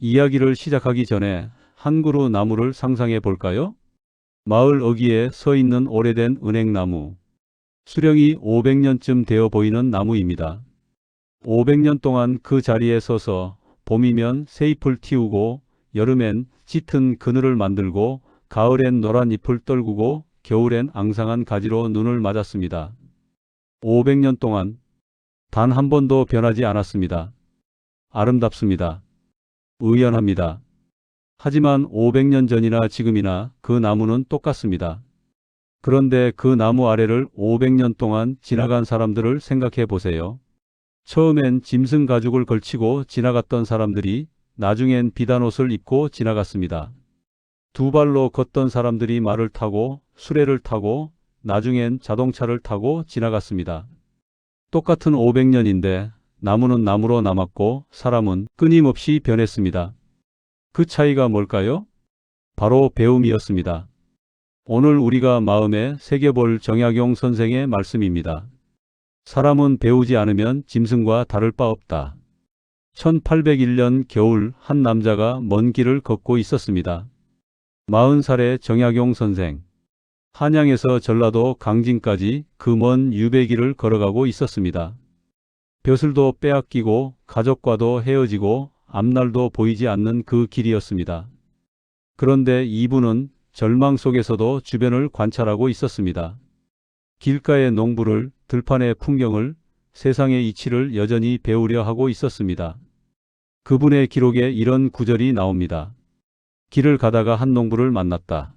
이야기를 시작하기 전에 한 그루 나무를 상상해 볼까요? 마을 어귀에 서 있는 오래된 은행나무. 수령이 500년쯤 되어 보이는 나무입니다. 500년 동안 그 자리에 서서 봄이면 새잎을 틔우고 여름엔 짙은 그늘을 만들고 가을엔 노란 잎을 떨구고 겨울엔 앙상한 가지로 눈을 맞았습니다. 500년 동안 단 한 번도 변하지 않았습니다. 아름답습니다. 의연합니다. 하지만 500년 전이나 지금이나 그 나무는 똑같습니다. 그런데 그 나무 아래를 500년 동안 지나간 사람들을 생각해 보세요. 처음엔 짐승 가죽을 걸치고 지나갔던 사람들이 나중엔 비단 옷을 입고 지나갔습니다. 두 발로 걷던 사람들이 말을 타고 수레를 타고 나중엔 자동차를 타고 지나갔습니다. 똑같은 500년인데 나무는 나무로 남았고 사람은 끊임없이 변했습니다. 그 차이가 뭘까요? 바로 배움이었습니다. 오늘 우리가 마음에 새겨볼 정약용 선생의 말씀입니다. 사람은 배우지 않으면 짐승과 다를 바 없다. 1801년 겨울 한 남자가 먼 길을 걷고 있었습니다. 40살의 정약용 선생. 한양에서 전라도 강진까지 그 먼 유배길을 걸어가고 있었습니다. 벼슬도 빼앗기고 가족과도 헤어지고 앞날도 보이지 않는 그 길이었습니다. 그런데 이분은 절망 속에서도 주변을 관찰하고 있었습니다. 길가의 농부를, 들판의 풍경을, 세상의 이치를 여전히 배우려 하고 있었습니다. 그분의 기록에 이런 구절이 나옵니다. 길을 가다가 한 농부를 만났다.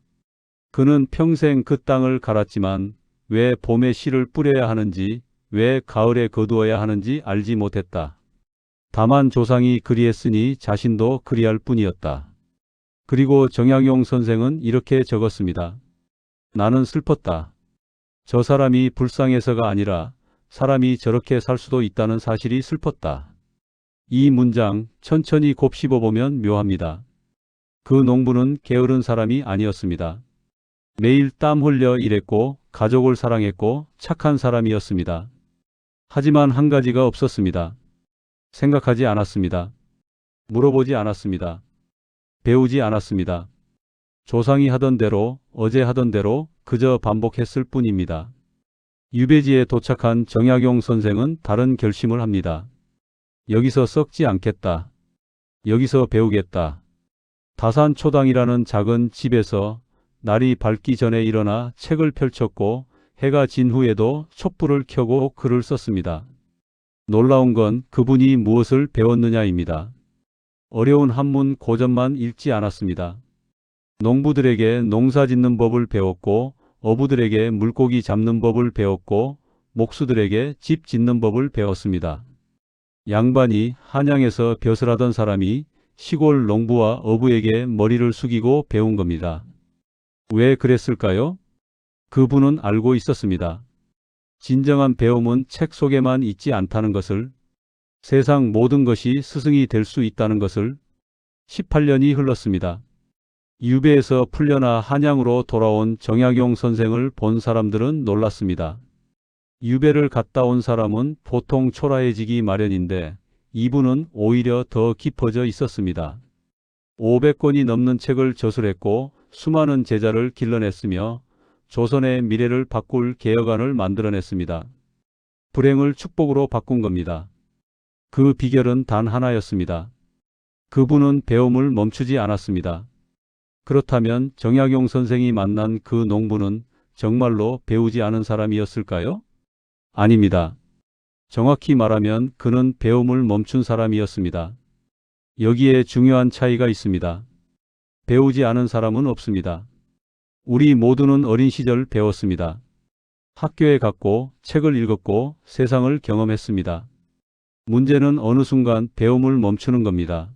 그는 평생 그 땅을 갈았지만 왜 봄에 씨를 뿌려야 하는지, 왜 가을에 거두어야 하는지 알지 못했다. 다만 조상이 그리했으니 자신도 그리할 뿐이었다. 그리고 정약용 선생은 이렇게 적었습니다. 나는 슬펐다. 저 사람이 불쌍해서가 아니라 사람이 저렇게 살 수도 있다는 사실이 슬펐다. 이 문장 천천히 곱씹어보면 묘합니다. 그 농부는 게으른 사람이 아니었습니다. 매일 땀 흘려 일했고 가족을 사랑했고 착한 사람이었습니다. 하지만 한 가지가 없었습니다. 생각하지 않았습니다. 물어보지 않았습니다. 배우지 않았습니다. 조상이 하던 대로, 어제 하던 대로 그저 반복했을 뿐입니다. 유배지에 도착한 정약용 선생은 다른 결심을 합니다. 여기서 썩지 않겠다. 여기서 배우겠다. 다산초당이라는 작은 집에서 날이 밝기 전에 일어나 책을 펼쳤고 해가 진 후에도 촛불을 켜고 글을 썼습니다. 놀라운 건 그분이 무엇을 배웠느냐입니다. 어려운 한문 고전만 읽지 않았습니다. 농부들에게 농사 짓는 법을 배웠고 어부들에게 물고기 잡는 법을 배웠고 목수들에게 집 짓는 법을 배웠습니다. 양반이 한양에서 벼슬하던 사람이 시골 농부와 어부에게 머리를 숙이고 배운 겁니다. 왜 그랬을까요? 그분은 알고 있었습니다. 진정한 배움은 책 속에만 있지 않다는 것을, 세상 모든 것이 스승이 될 수 있다는 것을. 18년이 흘렀습니다. 유배에서 풀려나 한양으로 돌아온 정약용 선생을 본 사람들은 놀랐습니다. 유배를 갔다 온 사람은 보통 초라해지기 마련인데 이분은 오히려 더 깊어져 있었습니다. 500권이 넘는 책을 저술했고 수많은 제자를 길러냈으며 조선의 미래를 바꿀 개혁안을 만들어냈습니다. 불행을 축복으로 바꾼 겁니다. 그 비결은 단 하나였습니다. 그분은 배움을 멈추지 않았습니다. 그렇다면 정약용 선생이 만난 그 농부는 정말로 배우지 않은 사람이었을까요? 아닙니다. 정확히 말하면 그는 배움을 멈춘 사람이었습니다. 여기에 중요한 차이가 있습니다. 배우지 않은 사람은 없습니다. 우리 모두는 어린 시절 배웠습니다. 학교에 갔고 책을 읽었고 세상을 경험했습니다. 문제는 어느 순간 배움을 멈추는 겁니다.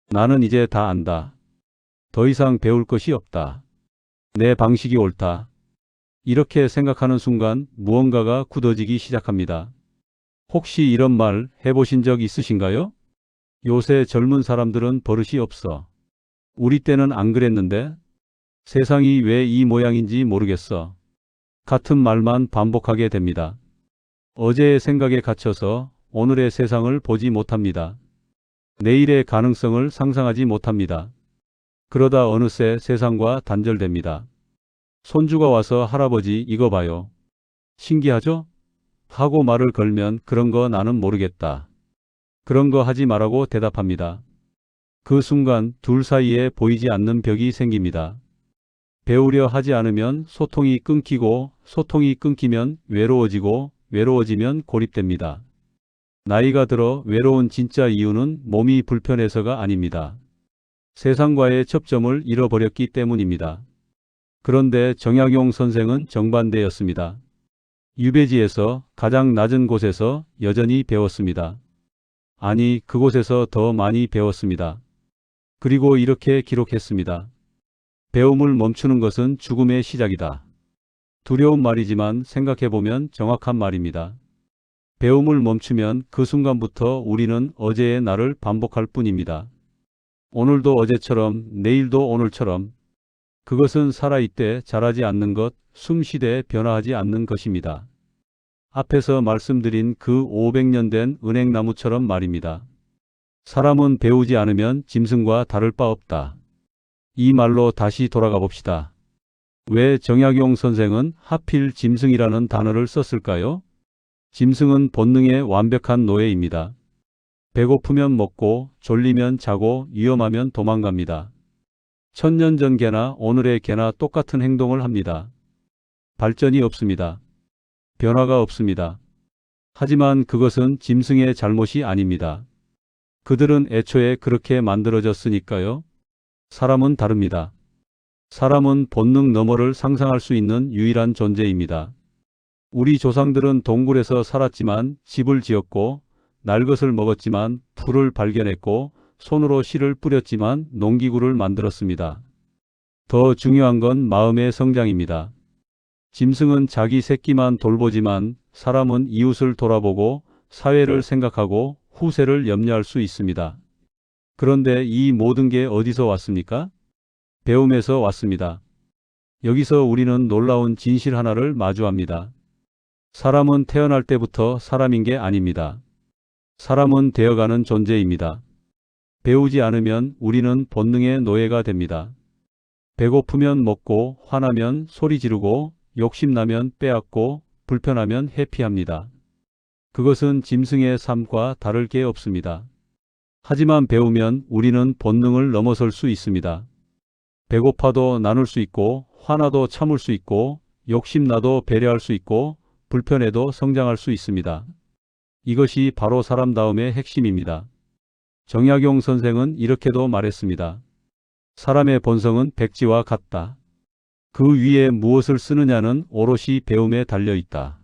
나는 이제 다 안다. 더 이상 배울 것이 없다. 내 방식이 옳다. 이렇게 생각하는 순간 무언가가 굳어지기 시작합니다. 혹시 이런 말 해보신 적 있으신가요? 요새 젊은 사람들은 버릇이 없어. 우리 때는 안 그랬는데? 세상이 왜 이 모양인지 모르겠어. 같은 말만 반복하게 됩니다. 어제의 생각에 갇혀서 오늘의 세상을 보지 못합니다. 내일의 가능성을 상상하지 못합니다. 그러다 어느새 세상과 단절됩니다. 손주가 와서 할아버지 이거 봐요. 신기하죠? 하고 말을 걸면 그런 거 나는 모르겠다. 그런 거 하지 말라고 대답합니다. 그 순간 둘 사이에 보이지 않는 벽이 생깁니다. 배우려 하지 않으면 소통이 끊기고 소통이 끊기면 외로워지고 외로워지면 고립됩니다. 나이가 들어 외로운 진짜 이유는 몸이 불편해서가 아닙니다. 세상과의 접점을 잃어버렸기 때문입니다. 그런데 정약용 선생은 정반대였습니다. 유배지에서 가장 낮은 곳에서 여전히 배웠습니다. 아니, 그곳에서 더 많이 배웠습니다. 그리고 이렇게 기록했습니다. 배움을 멈추는 것은 죽음의 시작이다. 두려운 말이지만 생각해보면 정확한 말입니다. 배움을 멈추면 그 순간부터 우리는 어제의 나를 반복할 뿐입니다. 오늘도 어제처럼 내일도 오늘처럼. 그것은 살아있되 자라지 않는 것, 숨쉬되 변화하지 않는 것입니다. 앞에서 말씀드린 그 500년 된 은행나무처럼 말입니다. 사람은 배우지 않으면 짐승과 다를 바 없다. 이 말로 다시 돌아가 봅시다. 왜 정약용 선생은 하필 짐승이라는 단어를 썼을까요? 짐승은 본능의 완벽한 노예입니다. 배고프면 먹고 졸리면 자고 위험하면 도망갑니다. 1000년 전 개나 오늘의 개나 똑같은 행동을 합니다. 발전이 없습니다. 변화가 없습니다. 하지만 그것은 짐승의 잘못이 아닙니다. 그들은 애초에 그렇게 만들어졌으니까요. 사람은 다릅니다. 사람은 본능 너머를 상상할 수 있는 유일한 존재입니다. 우리 조상들은 동굴에서 살았지만 집을 지었고 날 것을 먹었지만 풀을 발견했고 손으로 씨를 뿌렸지만 농기구를 만들었습니다. 더 중요한 건 마음의 성장입니다. 짐승은 자기 새끼만 돌보지만 사람은 이웃을 돌아보고 사회를 생각하고 후세를 염려할 수 있습니다. 그런데 이 모든 게 어디서 왔습니까? 배움에서 왔습니다. 여기서 우리는 놀라운 진실 하나를 마주합니다. 사람은 태어날 때부터 사람인 게 아닙니다. 사람은 되어가는 존재입니다. 배우지 않으면 우리는 본능의 노예가 됩니다. 배고프면 먹고 화나면 소리 지르고 욕심나면 빼앗고 불편하면 회피합니다. 그것은 짐승의 삶과 다를 게 없습니다. 하지만 배우면 우리는 본능을 넘어설 수 있습니다. 배고파도 나눌 수 있고 화나도 참을 수 있고 욕심나도 배려할 수 있고 불편해도 성장할 수 있습니다. 이것이 바로 사람다움의 핵심입니다. 정약용 선생은 이렇게도 말했습니다. 사람의 본성은 백지와 같다. 그 위에 무엇을 쓰느냐는 오롯이 배움에 달려있다.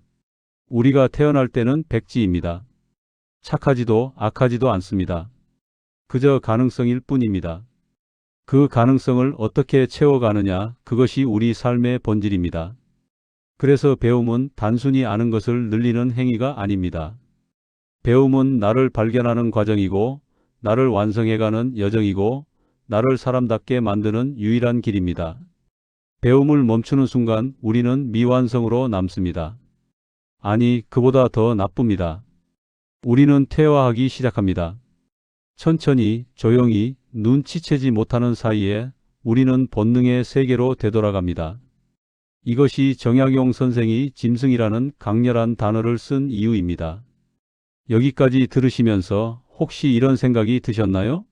우리가 태어날 때는 백지입니다. 착하지도 악하지도 않습니다. 그저 가능성일 뿐입니다. 그 가능성을 어떻게 채워가느냐, 그것이 우리 삶의 본질입니다. 그래서 배움은 단순히 아는 것을 늘리는 행위가 아닙니다. 배움은 나를 발견하는 과정이고 나를 완성해가는 여정이고 나를 사람답게 만드는 유일한 길입니다. 배움을 멈추는 순간 우리는 미완성으로 남습니다. 아니, 그보다 더 나쁩니다. 우리는 퇴화하기 시작합니다. 천천히, 조용히, 눈치채지 못하는 사이에 우리는 본능의 세계로 되돌아갑니다. 이것이 정약용 선생이 짐승이라는 강렬한 단어를 쓴 이유입니다. 여기까지 들으시면서 혹시 이런 생각이 드셨나요?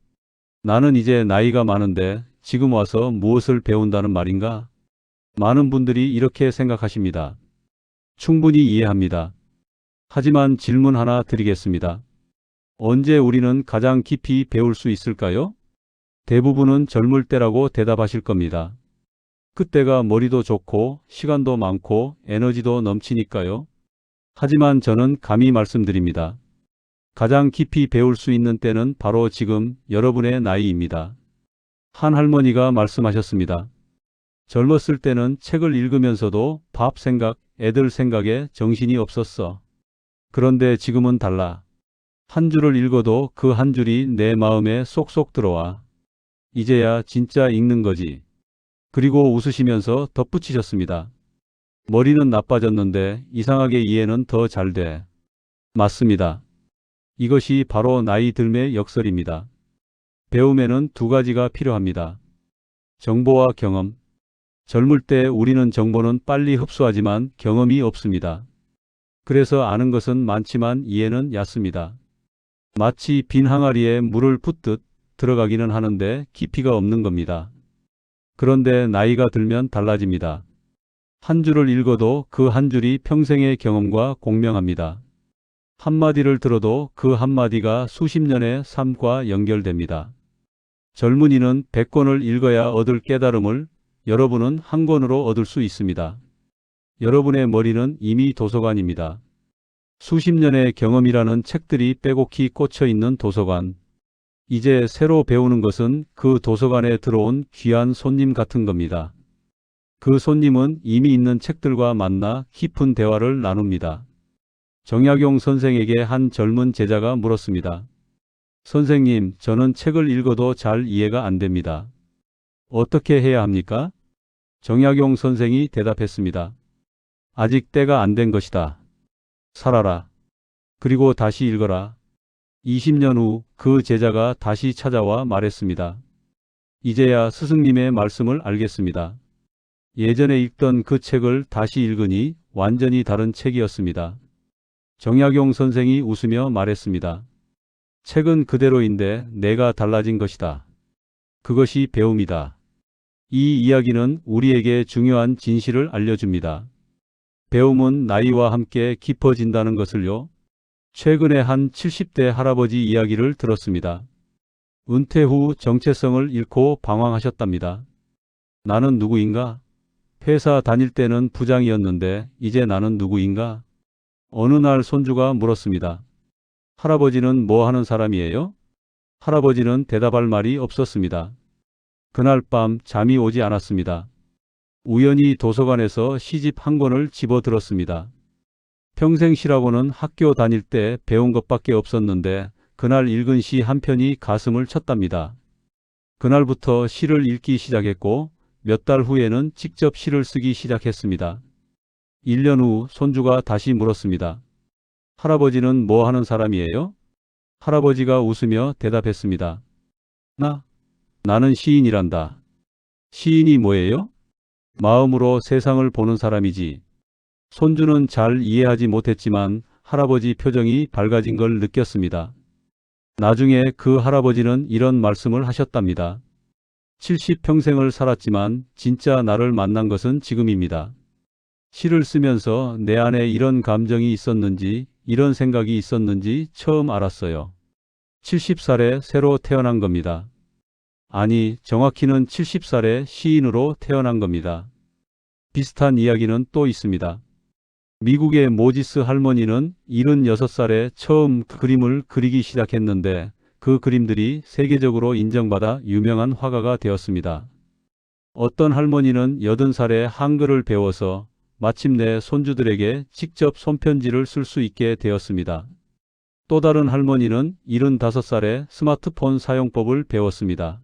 나는 이제 나이가 많은데 지금 와서 무엇을 배운다는 말인가? 많은 분들이 이렇게 생각하십니다. 충분히 이해합니다. 하지만 질문 하나 드리겠습니다. 언제 우리는 가장 깊이 배울 수 있을까요? 대부분은 젊을 때라고 대답하실 겁니다. 그때가 머리도 좋고 시간도 많고 에너지도 넘치니까요. 하지만 저는 감히 말씀드립니다. 가장 깊이 배울 수 있는 때는 바로 지금 여러분의 나이입니다. 한 할머니가 말씀하셨습니다. 젊었을 때는 책을 읽으면서도 밥 생각, 애들 생각에 정신이 없었어. 그런데 지금은 달라. 한 줄을 읽어도 그 한 줄이 내 마음에 쏙쏙 들어와. 이제야 진짜 읽는 거지. 그리고 웃으시면서 덧붙이셨습니다. 머리는 나빠졌는데 이상하게 이해는 더 잘 돼. 맞습니다. 이것이 바로 나이 들매 역설입니다. 배움에는 두 가지가 필요합니다. 정보와 경험. 젊을 때 우리는 정보는 빨리 흡수하지만 경험이 없습니다. 그래서 아는 것은 많지만 이해는 얕습니다. 마치 빈 항아리에 물을 붓듯 들어가기는 하는데 깊이가 없는 겁니다. 그런데 나이가 들면 달라집니다. 한 줄을 읽어도 그 한 줄이 평생의 경험과 공명합니다. 한마디를 들어도 그 한마디가 수십 년의 삶과 연결됩니다. 젊은이는 100권을 읽어야 얻을 깨달음을 여러분은 한 권으로 얻을 수 있습니다. 여러분의 머리는 이미 도서관입니다. 수십 년의 경험이라는 책들이 빼곡히 꽂혀 있는 도서관. 이제 새로 배우는 것은 그 도서관에 들어온 귀한 손님 같은 겁니다. 그 손님은 이미 있는 책들과 만나 깊은 대화를 나눕니다. 정약용 선생에게 한 젊은 제자가 물었습니다. 선생님, 저는 책을 읽어도 잘 이해가 안 됩니다. 어떻게 해야 합니까? 정약용 선생이 대답했습니다. 아직 때가 안 된 것이다. 살아라. 그리고 다시 읽어라. 20년 후 그 제자가 다시 찾아와 말했습니다. 이제야 스승님의 말씀을 알겠습니다. 예전에 읽던 그 책을 다시 읽으니 완전히 다른 책이었습니다. 정약용 선생이 웃으며 말했습니다. 책은 그대로인데 내가 달라진 것이다. 그것이 배움이다. 이 이야기는 우리에게 중요한 진실을 알려줍니다. 배움은 나이와 함께 깊어진다는 것을요. 최근에 한 70대 할아버지 이야기를 들었습니다. 은퇴 후 정체성을 잃고 방황하셨답니다. 나는 누구인가? 회사 다닐 때는 부장이었는데 이제 나는 누구인가? 어느 날 손주가 물었습니다. 할아버지는 뭐 하는 사람이에요? 할아버지는 대답할 말이 없었습니다. 그날 밤 잠이 오지 않았습니다. 우연히 도서관에서 시집 한 권을 집어들었습니다. 평생 시라고는 학교 다닐 때 배운 것밖에 없었는데 그날 읽은 시 한 편이 가슴을 쳤답니다. 그날부터 시를 읽기 시작했고 몇 달 후에는 직접 시를 쓰기 시작했습니다. 1년 후 손주가 다시 물었습니다. 할아버지는 뭐 하는 사람이에요? 할아버지가 웃으며 대답했습니다. 나는 시인이란다. 시인이 뭐예요? 마음으로 세상을 보는 사람이지. 손주는 잘 이해하지 못했지만 할아버지 표정이 밝아진 걸 느꼈습니다. 나중에 그 할아버지는 이런 말씀을 하셨답니다. 70평생을 살았지만 진짜 나를 만난 것은 지금입니다. 시를 쓰면서 내 안에 이런 감정이 있었는지, 이런 생각이 있었는지 처음 알았어요. 70살에 새로 태어난 겁니다. 아니, 정확히는 70살에 시인으로 태어난 겁니다. 비슷한 이야기는 또 있습니다. 미국의 모지스 할머니는 76살에 처음 그림을 그리기 시작했는데 그 그림들이 세계적으로 인정받아 유명한 화가가 되었습니다. 어떤 할머니는 80살에 한글을 배워서 마침내 손주들에게 직접 손편지를 쓸 수 있게 되었습니다. 또 다른 할머니는 75살에 스마트폰 사용법을 배웠습니다.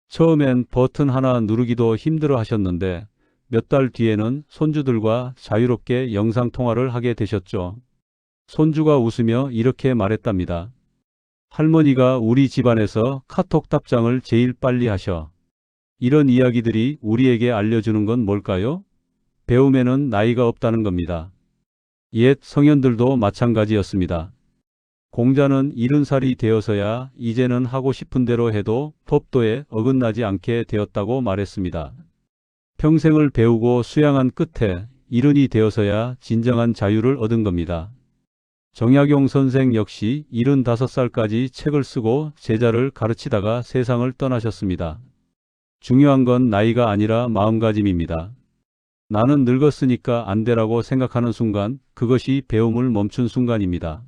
처음엔 버튼 하나 누르기도 힘들어 하셨는데 몇 달 뒤에는 손주들과 자유롭게 영상통화를 하게 되셨죠. 손주가 웃으며 이렇게 말했답니다. 할머니가 우리 집안에서 카톡 답장을 제일 빨리 하셔. 이런 이야기들이 우리에게 알려주는 건 뭘까요? 배움에는 나이가 없다는 겁니다. 옛 성현들도 마찬가지였습니다. 공자는 70살이 되어서야 이제는 하고 싶은 대로 해도 법도에 어긋나지 않게 되었다고 말했습니다. 평생을 배우고 수양한 끝에 70이 되어서야 진정한 자유를 얻은 겁니다. 정약용 선생 역시 75살까지 책을 쓰고 제자를 가르치다가 세상을 떠나셨습니다. 중요한 건 나이가 아니라 마음가짐입니다. 나는 늙었으니까 안 되라고 생각하는 순간 그것이 배움을 멈춘 순간입니다.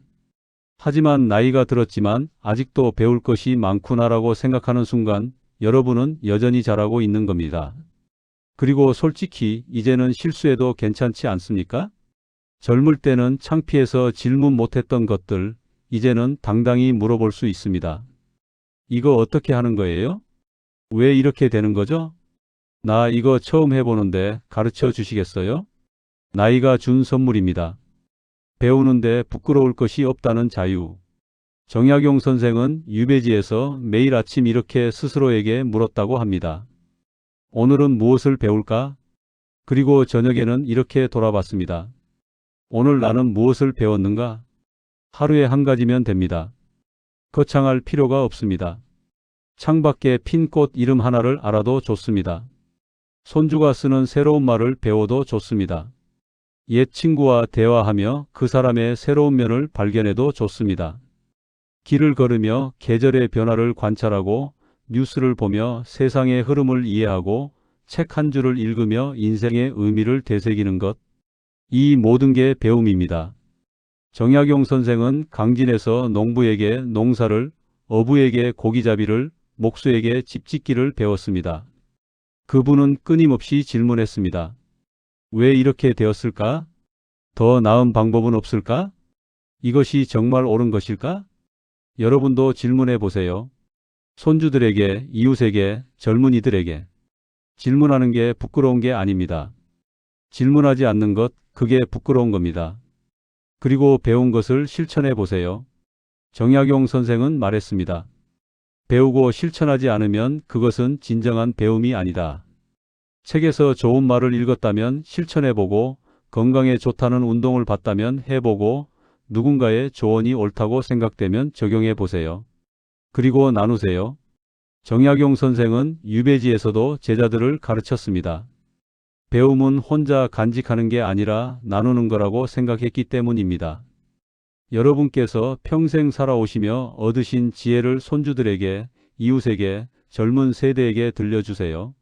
하지만 나이가 들었지만 아직도 배울 것이 많구나라고 생각하는 순간 여러분은 여전히 잘하고 있는 겁니다. 그리고 솔직히 이제는 실수해도 괜찮지 않습니까? 젊을 때는 창피해서 질문 못했던 것들 이제는 당당히 물어볼 수 있습니다. 이거 어떻게 하는 거예요? 왜 이렇게 되는 거죠? 나 이거 처음 해보는데 가르쳐 주시겠어요? 나이가 준 선물입니다. 배우는데 부끄러울 것이 없다는 자유. 정약용 선생은 유배지에서 매일 아침 이렇게 스스로에게 물었다고 합니다. 오늘은 무엇을 배울까? 그리고 저녁에는 이렇게 돌아봤습니다. 오늘 나는 무엇을 배웠는가? 하루에 한 가지면 됩니다. 거창할 필요가 없습니다. 창밖에 핀 꽃 이름 하나를 알아도 좋습니다. 손주가 쓰는 새로운 말을 배워도 좋습니다. 옛 친구와 대화하며 그 사람의 새로운 면을 발견해도 좋습니다. 길을 걸으며 계절의 변화를 관찰하고 뉴스를 보며 세상의 흐름을 이해하고 책 한 줄을 읽으며 인생의 의미를 되새기는 것. 이 모든 게 배움입니다. 정약용 선생은 강진에서 농부에게 농사를, 어부에게 고기잡이를, 목수에게 집짓기를 배웠습니다. 그분은 끊임없이 질문했습니다. 왜 이렇게 되었을까? 더 나은 방법은 없을까? 이것이 정말 옳은 것일까? 여러분도 질문해 보세요. 손주들에게, 이웃에게, 젊은이들에게. 질문하는 게 부끄러운 게 아닙니다. 질문하지 않는 것, 그게 부끄러운 겁니다. 그리고 배운 것을 실천해 보세요. 정약용 선생은 말했습니다. 배우고 실천하지 않으면 그것은 진정한 배움이 아니다. 책에서 좋은 말을 읽었다면 실천해 보고, 건강에 좋다는 운동을 봤다면 해보고, 누군가의 조언이 옳다고 생각되면 적용해 보세요. 그리고 나누세요. 정약용 선생은 유배지에서도 제자들을 가르쳤습니다. 배움은 혼자 간직하는 게 아니라 나누는 거라고 생각했기 때문입니다. 여러분께서 평생 살아오시며 얻으신 지혜를 손주들에게, 이웃에게, 젊은 세대에게 들려주세요.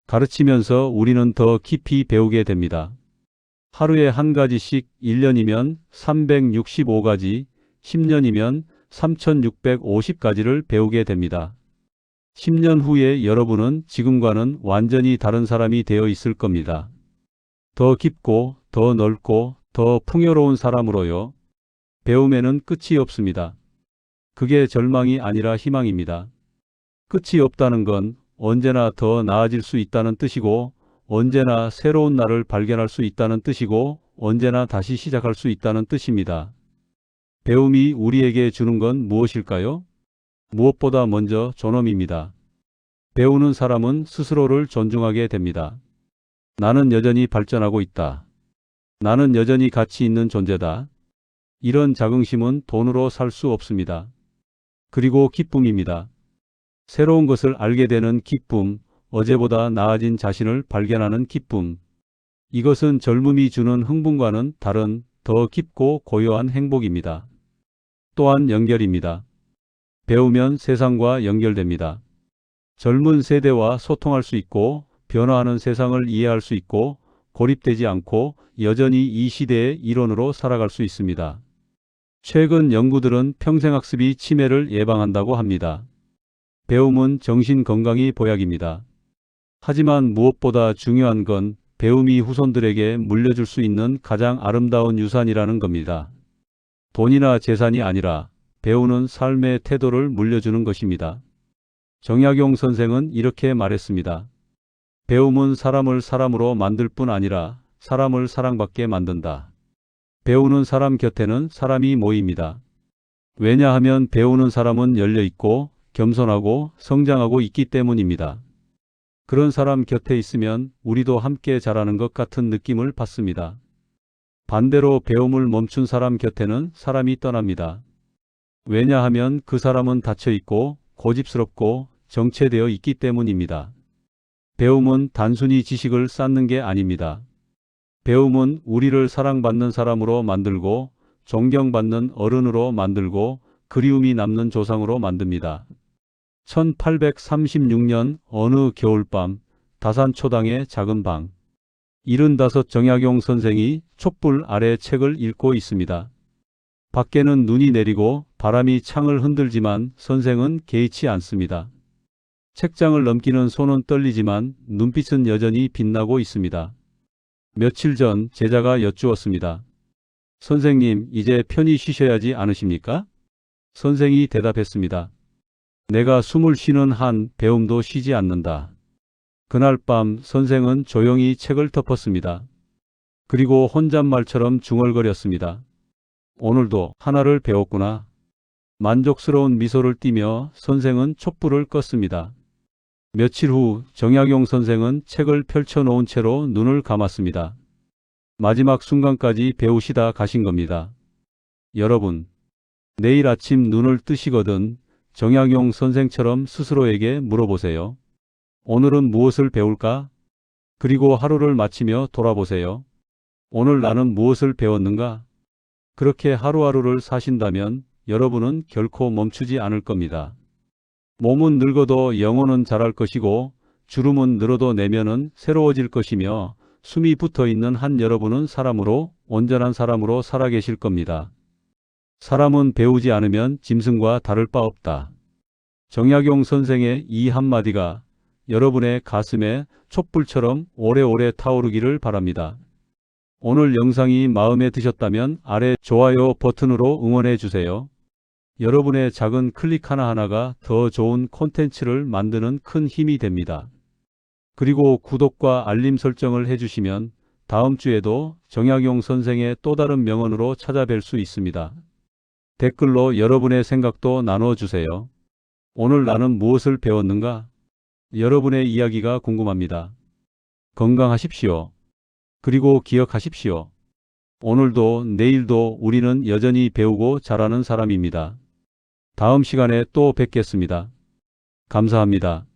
가르치면서 우리는 더 깊이 배우게 됩니다. 하루에 한 가지씩 1년이면 365가지, 10년이면 3650가지를 배우게 됩니다. 10년 후에 여러분은 지금과는 완전히 다른 사람이 되어 있을 겁니다. 더 깊고, 더 넓고, 더 풍요로운 사람으로요. 배움에는 끝이 없습니다. 그게 절망이 아니라 희망입니다. 끝이 없다는 건 언제나 더 나아질 수 있다는 뜻이고, 언제나 새로운 날을 발견할 수 있다는 뜻이고, 언제나 다시 시작할 수 있다는 뜻입니다. 배움이 우리에게 주는 건 무엇일까요? 무엇보다 먼저 존엄입니다. 배우는 사람은 스스로를 존중하게 됩니다. 나는 여전히 발전하고 있다. 나는 여전히 가치 있는 존재다. 이런 자긍심은 돈으로 살 수 없습니다. 그리고 기쁨입니다. 새로운 것을 알게 되는 기쁨, 어제보다 나아진 자신을 발견하는 기쁨. 이것은 젊음이 주는 흥분과는 다른 더 깊고 고요한 행복입니다. 또한 연결입니다. 배우면 세상과 연결됩니다. 젊은 세대와 소통할 수 있고 변화하는 세상을 이해할 수 있고 고립되지 않고 여전히 이 시대의 일원으로 살아갈 수 있습니다. 최근 연구들은 평생학습이 치매를 예방한다고 합니다. 배움은 정신 건강이 보약입니다. 하지만 무엇보다 중요한 건 배움이 후손들에게 물려줄 수 있는 가장 아름다운 유산이라는 겁니다. 돈이나 재산이 아니라 배우는 삶의 태도를 물려주는 것입니다. 정약용 선생은 이렇게 말했습니다. 배움은 사람을 사람으로 만들 뿐 아니라 사람을 사랑받게 만든다. 배우는 사람 곁에는 사람이 모입니다. 왜냐하면 배우는 사람은 열려있고 겸손하고 성장하고 있기 때문입니다. 그런 사람 곁에 있으면 우리도 함께 자라는 것 같은 느낌을 받습니다. 반대로 배움을 멈춘 사람 곁에는 사람이 떠납니다. 왜냐하면 그 사람은 닫혀있고 고집스럽고 정체되어 있기 때문입니다. 배움은 단순히 지식을 쌓는 게 아닙니다. 배움은 우리를 사랑받는 사람으로 만들고 존경받는 어른으로 만들고 그리움이 남는 조상으로 만듭니다. 1836년 어느 겨울밤 다산초당의 작은 방. 75 정약용 선생이 촛불 아래 책을 읽고 있습니다. 밖에는 눈이 내리고 바람이 창을 흔들지만 선생은 개의치 않습니다. 책장을 넘기는 손은 떨리지만 눈빛은 여전히 빛나고 있습니다. 며칠 전 제자가 여쭈었습니다. 선생님, 이제 편히 쉬셔야지 않으십니까? 선생이 대답했습니다. 내가 숨을 쉬는 한 배움도 쉬지 않는다. 그날 밤 선생은 조용히 책을 덮었습니다. 그리고 혼잣말처럼 중얼거렸습니다. 오늘도 하나를 배웠구나. 만족스러운 미소를 띠며 선생은 촛불을 껐습니다. 며칠 후 정약용 선생은 책을 펼쳐놓은 채로 눈을 감았습니다. 마지막 순간까지 배우시다 가신 겁니다. 여러분, 내일 아침 눈을 뜨시거든 정약용 선생처럼 스스로에게 물어보세요. 오늘은 무엇을 배울까? 그리고 하루를 마치며 돌아보세요. 오늘 나는 무엇을 배웠는가? 그렇게 하루하루를 사신다면 여러분은 결코 멈추지 않을 겁니다. 몸은 늙어도 영혼은 자랄 것이고 주름은 늘어도 내면은 새로워질 것이며 숨이 붙어있는 한 여러분은 사람으로 온전한 사람으로 살아계실 겁니다. 사람은 배우지 않으면 짐승과 다를 바 없다. 정약용 선생의 이 한마디가 여러분의 가슴에 촛불처럼 오래오래 타오르기를 바랍니다. 오늘 영상이 마음에 드셨다면 아래 좋아요 버튼으로 응원해 주세요. 여러분의 작은 클릭 하나하나가 더 좋은 콘텐츠를 만드는 큰 힘이 됩니다. 그리고 구독과 알림 설정을 해주시면 다음 주에도 정약용 선생의 또 다른 명언으로 찾아뵐 수 있습니다. 댓글로 여러분의 생각도 나눠주세요. 오늘 나는 무엇을 배웠는가? 여러분의 이야기가 궁금합니다. 건강하십시오. 그리고 기억하십시오. 오늘도 내일도 우리는 여전히 배우고 자라는 사람입니다. 다음 시간에 또 뵙겠습니다. 감사합니다.